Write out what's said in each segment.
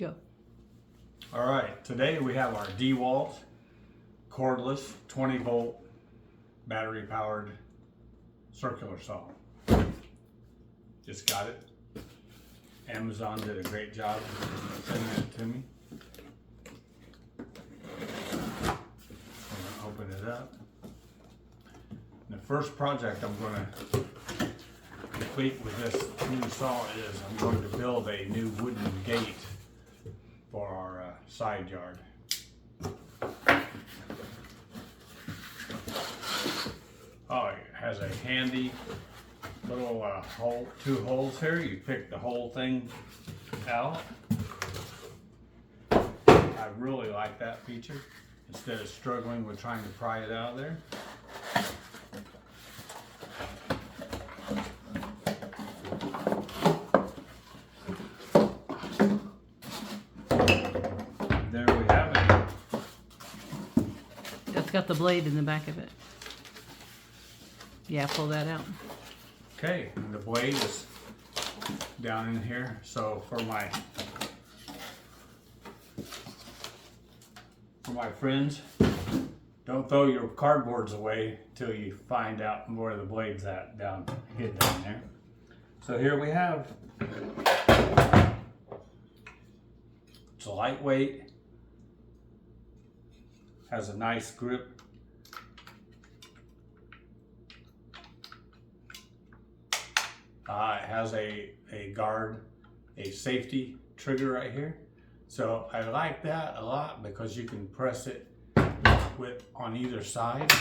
Go. All right, today we have our DeWalt cordless 20-volt battery powered circular saw. Just got it. Amazon did a great job sending it to me. I'm gonna open it up. The first project I'm gonna complete with this new saw is I'm going to build a new wooden gate for our side yard. Oh, it has a handy little hole, 2 holes here. You pick the whole thing out. I really like that feature instead of struggling with trying to pry it out of there. There we have it. That's got the blade in the back of it. Yeah, pull that out. Okay, and the blade is down in here. So for my friends, don't throw your cardboards away till you find out where the blade's at hid down there. So here we have. It's lightweight, has a nice grip. It has a guard, a safety trigger right here. So I like that a lot because you can press it on either side.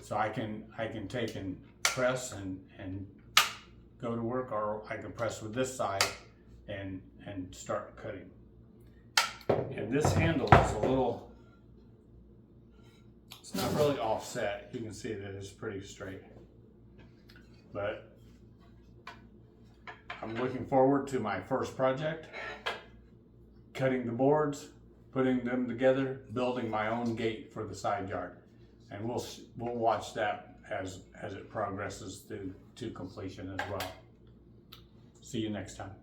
So I can take and press and go to work, or I can press with this side and start cutting. And this handle is it's not really offset. You can see that it's pretty straight. But I'm looking forward to my first project, cutting the boards, putting them together, building my own gate for the side yard. And we'll watch that as it progresses to completion as well. See you next time.